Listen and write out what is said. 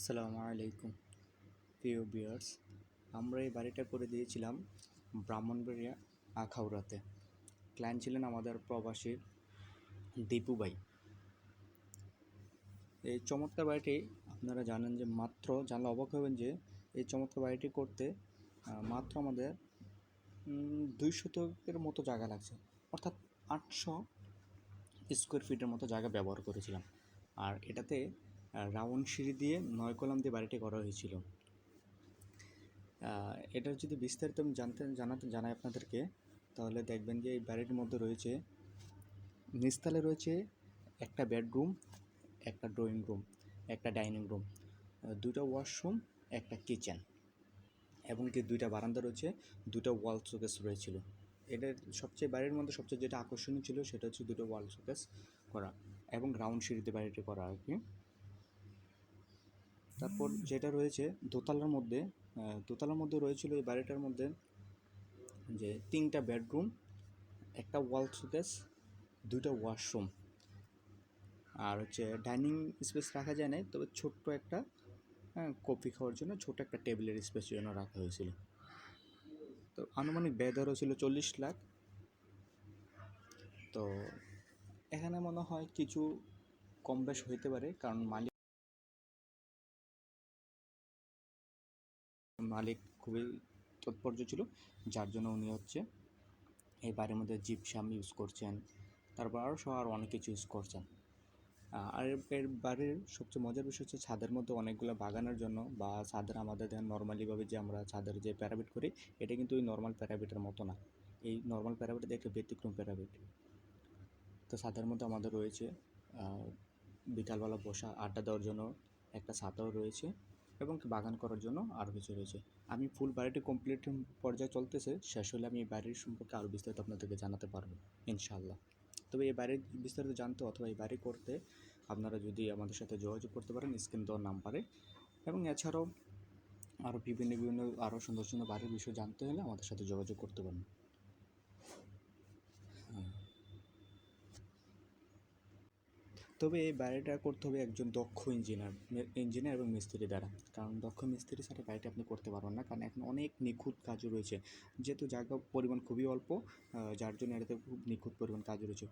আসসালামু আলাইকুম প্রিয় ভিউয়ার্স। আমরা এই বাড়িটা করে দিয়েছিলাম ব্রাহ্মণবাড়িয়া আখাউড়াতে। ক্লায়েন্ট ছিলেন আমাদের প্রবাসী দীপু ভাই। এই চমৎকার বাড়িটি আপনারা জানেন যে জানলে অবাক হবেন যে এই চমৎকার বাড়িটি করতে মাত্র আমাদের 200 মতো জায়গা লাগছে, অর্থাৎ 800 স্কোয়ার ফিটের মতো জায়গা ব্যবহার করেছিলাম। আর এটাতে রাউন্ড সিঁড়ি দিয়ে 9 কলাম দিয়ে বাড়িটি করা হয়েছিল। এটার যদি বিস্তারিত আমি জানাই আপনাদেরকে, তাহলে দেখবেন যে এই বাড়িটির মধ্যে রয়েছে, নিচতলে রয়েছে একটা বেডরুম, একটা ড্রয়িং রুম, একটা ডাইনিং রুম, দুটো ওয়াশরুম, একটা কিচেন, এবং কি দুইটা বারান্দা রয়েছে, দুটো ওয়াল শোকেস রয়েছিল। এটার বাড়ির মধ্যে সবচেয়ে যেটা আকর্ষণীয় ছিল সেটা হচ্ছে দুটো ওয়াল শোকেস করা এবং রাউন্ড সিঁড়িতে বাড়িটি করা আর কি। তারপর যেটা রয়েছে দোতলার মধ্যে রয়েছিল এই বাড়িটার মধ্যে যে 3টা বেডরুম, একটা ওয়াল শোকেস, দুইটা ওয়াশরুম, আর হচ্ছে ডাইনিং স্পেস রাখা যায় না, তবে ছোট্ট একটা কফি খাওয়ার জন্য ছোট একটা টেবিলের স্পেস জন্য রাখা হয়েছিল। তো আনুমানিক ব্যয় ধরা ছিল 40 লাখ। তো এখানে মনে হয় কিছু কম বেশ হইতে পারে, কারণ মালিক খুবই তৎপর্য ছিল, যার জন্য উনি এই বাড়ির মধ্যে জিপসাম ইউজ করছেন, তারপর আরও অনেক কিছু ইউজ করছেন। আর এর বাড়ির সবচেয়ে মজার বিষয় হচ্ছে ছাদের মধ্যে অনেকগুলো বাগানের জন্য, বা ছাদের আমাদের নর্মালিভাবে যে আমরা ছাদের যে প্যারাপিট করি, এটা কিন্তু ওই নর্মাল প্যারাপিটের মতো না। এই নর্মাল প্যারাপিট দেখে ব্যতিক্রম প্যারাপিট। তো ছাদের মধ্যে আমাদের রয়েছে বিকালবেলা বসা আড্ডা দেওয়ার জন্য একটা ছাতাও রয়েছে, এবং বাগান করার জন্য আরও কিছু রয়েছে। আমি ফুল বাড়িটি কমপ্লিট পর্যায়ে চলতেছে, শেষ হলে আমি এই বাড়ির সম্পর্কে আরও বিস্তারিত আপনাদেরকে জানাতে পারবো ইনশাআল্লাহ। তবে এই বাড়ির বিস্তারিত জানতে অথবা এই বাড়ি করতে আপনারা যদি আমাদের সাথে যোগাযোগ করতে পারেন স্ক্রিন দেওয়ার নাম্বারে, এবং এছাড়াও আরও বিভিন্ন আরও সুন্দর সুন্দর বাড়ির বিষয় জানতে হলে আমাদের সাথে যোগাযোগ করতে পারেন। তবে এই বাড়িটা করতে হবে একজন দক্ষ ইঞ্জিনিয়ার এবং মিস্ত্রি দ্বারা, কারণ দক্ষ মিস্ত্রি ছাড়া বাড়িটা আপনি করতে পারবেন না, কারণ এখন অনেক নিখুঁত কাজও রয়েছে, যেহেতু জায়গা পরিমাণ খুবই অল্প, যার জন্য এটাতে খুব নিখুঁত পরিমাণ কাজ রয়েছে।